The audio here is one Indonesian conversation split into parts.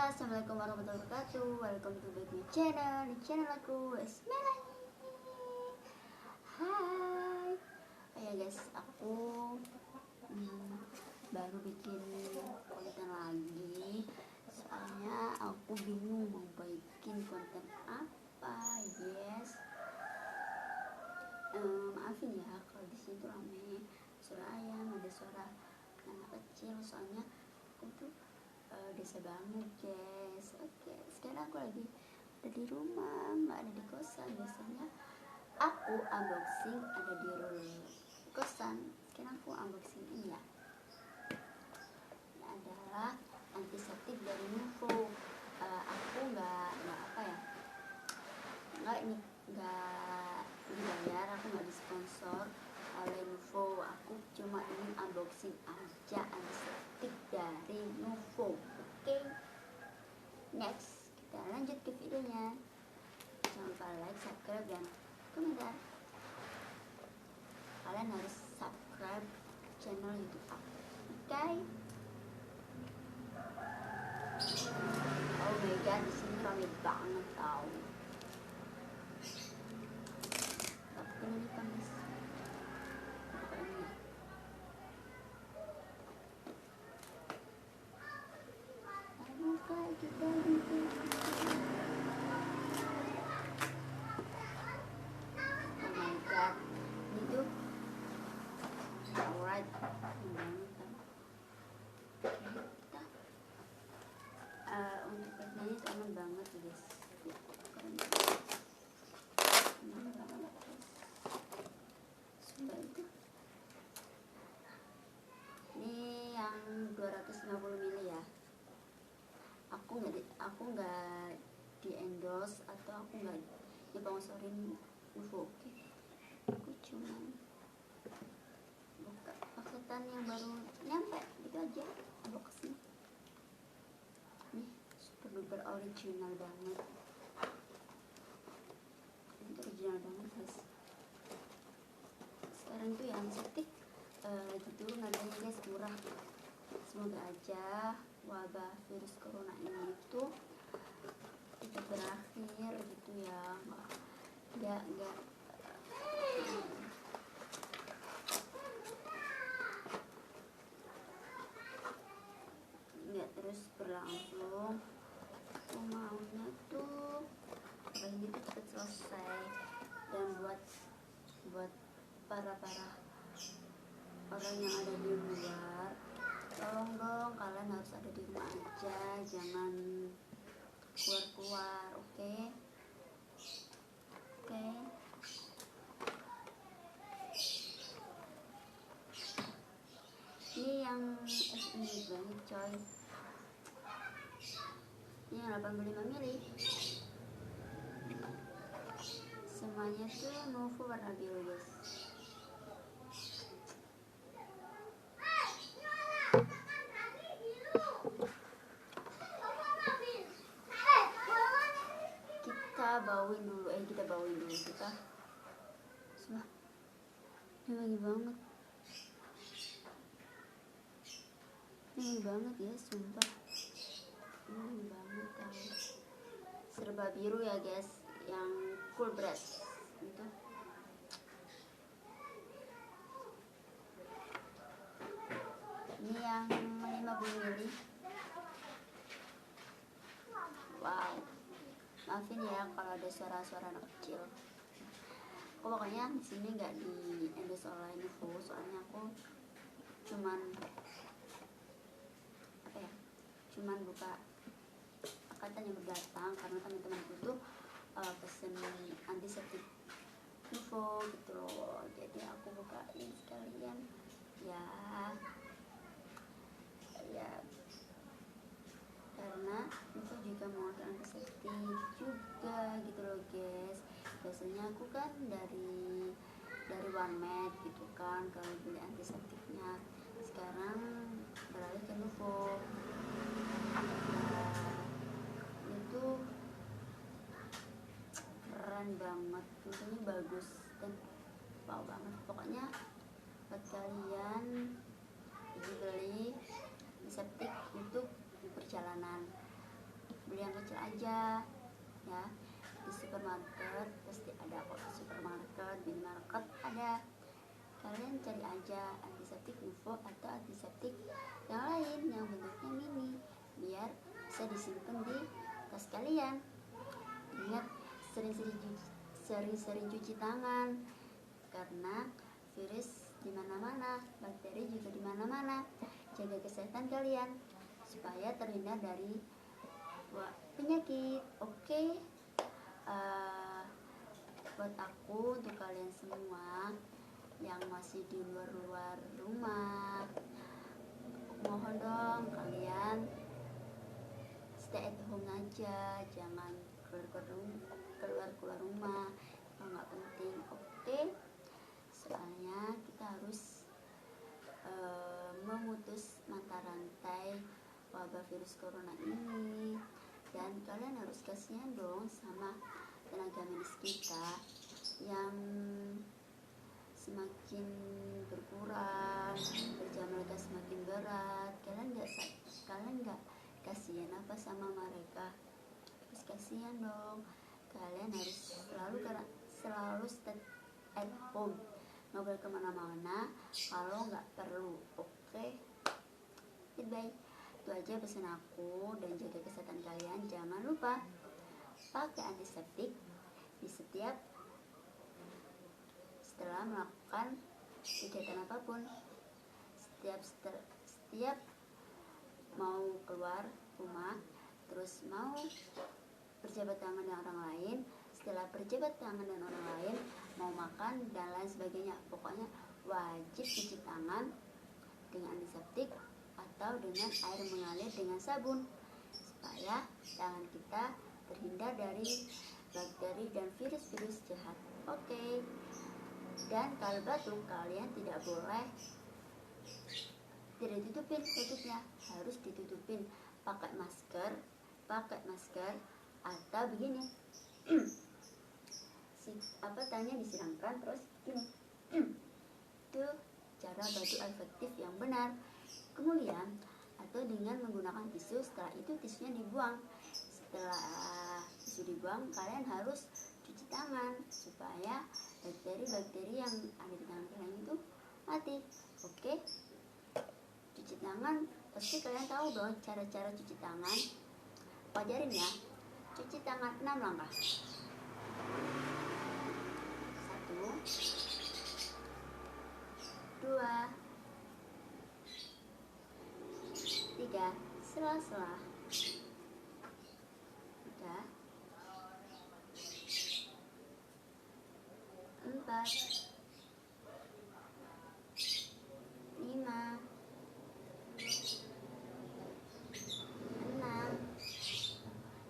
Assalamualaikum warahmatullahi wabarakatuh. Welcome to back my channel. Di channel aku Esmelani. Hai. Oh ya guys, aku baru bikin konten lagi. Soalnya aku bingung mau bikin konten apa. Yes. Maafin ya kalau di sini tuh rame, suara ayam, ada suara anak kecil. Soalnya aku tuh desa banget guys. Oke, sekarang aku lagi ada di rumah, nggak ada di kosan. Biasanya aku unboxing ada di kosan. Sekarang aku unboxing ini ya. Ini adalah antiseptik dari Nuvo. Aku nggak apa ya, ini nggak dibayar, aku nggak disponsor oleh Nuvo. Aku cuma ingin unboxing aja antiseptik dari Nuvo. Oke, next kita lanjut ke videonya. Jangan lupa like, subscribe, dan komentar. Kalian harus subscribe channel YouTube aku. Oke? Oh my god, di sini rame banget tau. Tapi ini panas. Untuk harganya itu aman banget guys. Aman banget guys. Sumpah itu. Ini yang 250 ml ya. Aku nggak di endorse atau aku nggak diponsorin Nuvo. Oke. Aku cuma buka paketan yang baru nyampe gitu aja, boxnya. Nih super duper original banget. Ini tuh original banget guys. Sekarang tuh yang antiseptik lagi turun harganya guys, murah. Semoga aja wabah virus corona ini tuh cepat berakhir gitu ya. Nggak terus berlangsung. Aku maunya tuh ini tuh cepat selesai. Dan buat para orang yang ada di luar, tolong dong, kalian harus ada di rumah aja, jangan keluar, oke? Ini yang ini banget coy. Ini yang 85 ml. Semuanya tuh Nuvo warna biru guys. Kita bawain dulu kita. Sumpah, ini wangi banget ya, sumpah. Ini banget tau. Serba biru ya guys, yang cool breast itu. Ini yang 50 ml. Wow, maafin ya kalau ada suara-suara anak kecil. Aku pokoknya di sini nggak di endorse oleh Nuvo, soalnya aku cuman buka paketan yang berdatang karena teman-temanku tuh pesen antiseptik Nuvo gitu loh. Jadi aku bukain sekalian ya karena Nuvo juga mau antiseptik juga gitu loh guys. Biasanya aku kan dari One gitu kan kalau beli antiseptiknya. Sekarang beralih ke Nuvo. Itu keren banget, tentunya bagus dan wow banget. Pokoknya buat kalian beli antiseptik untuk perjalanan beli yang kecil aja ya. Di supermarket pasti ada kok, di supermarket, minimarket ada. Kalian cari aja antiseptik UFO atau antiseptik yang lain yang bentuknya mini, biar bisa disimpan di tas kalian. Ingat, sering-sering cuci tangan karena virus di mana-mana, bakteri juga di mana-mana. Jaga kesehatan kalian supaya terhindar dari penyakit. Oke. Buat aku, untuk kalian semua yang masih di luar rumah, mohon dong kalian stay at home aja, jangan keluar rumah kalau nggak penting. Oke. Soalnya kita harus memutus mata rantai wabah virus corona ini, dan kalian harus kasihan dong sama tenaga medis kita yang semakin berkurang, kerja mereka semakin berat. Kalian nggak kasihan apa sama mereka? Terus kasihan dong. Kalian harus selalu stay at home, nggak boleh kemana-mana kalau nggak perlu. Oke. Goodbye. Itu aja pesan aku, dan jaga kesehatan kalian. Jangan lupa pakai antiseptik di setelah melakukan kegiatan apapun. Setiap mau keluar rumah, terus mau berjabat tangan dengan orang lain, setelah berjabat tangan dengan orang lain, mau makan dan lain sebagainya, pokoknya wajib cuci tangan dengan antiseptik atau dengan air mengalir dengan sabun, supaya tangan kita terhindar dari bakteri dan virus-virus jahat. Oke. Dan kalau batuk, kalian tidak ditutupin tutupnya, harus ditutupin pakai masker atau begini. Tanya disiramkan terus gini. Itu cara batuk efektif yang benar. Kemudian atau dengan menggunakan tisu, setelah itu tisunya dibuang. Setelah tisu dibuang, kalian harus cuci tangan supaya bakteri-bakteri yang ada di tangan kalian itu mati. Oke. Cuci tangan, pasti kalian tahu dong cara-cara cuci tangan. Ajarin ya. Cuci tangan 6 langkah. 1, 2, 3, sela-sela. 4, 5, 6.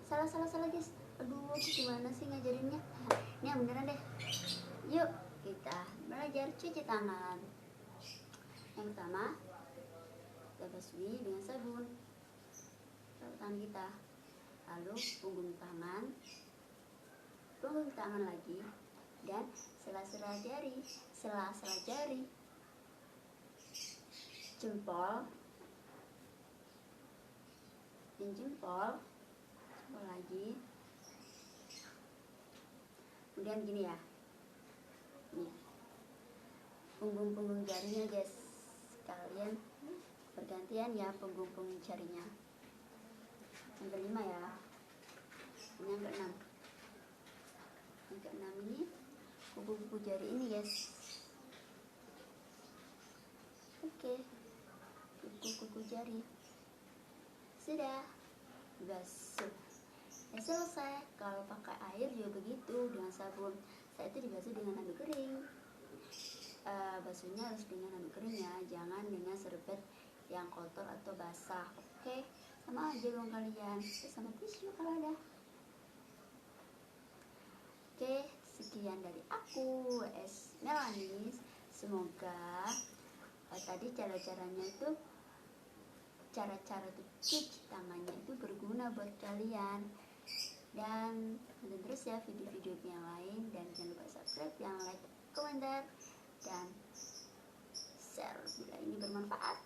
Salah guys. Aduh, gimana sih ngajarinnya? Ini yang beneran deh. Yuk kita belajar cuci tangan. Yang pertama, kita basuh dengan sabun tangan kita, lalu punggung tangan lagi, dan sela-sela jari, jempol lagi. Kemudian gini ya, nih punggung jarinya guys, kalian bergantian ya punggung jarinya. Yang kelima ya, ini yang keenam. Yang keenam ini kuku jari ini guys. Oke, kuku jari sudah basuh. Selesai. Kalau pakai air juga begitu, dengan sabun. Saya itu dibasuh dengan handuk kering. Basuhnya harus dengan handuk kering ya, jangan dengan serbet yang kotor atau basah. Oke, sama aja dong kalian. Sama tisu kalau ada. Oke, sekian dari aku, Melanie. Semoga tadi cara-caranya itu, cara-cara cuci tangannya itu berguna buat kalian. Dan tonton terus ya video-video yang lain, dan jangan lupa subscribe, yang like, komentar, dan share bila ini bermanfaat.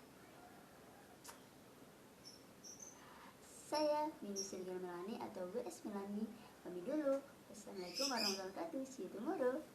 Saya Mini Silvia Melani atau WS Melani. Kami dulu. Wassalamualaikum warahmatullahi wabarakatuh. See you tomorrow.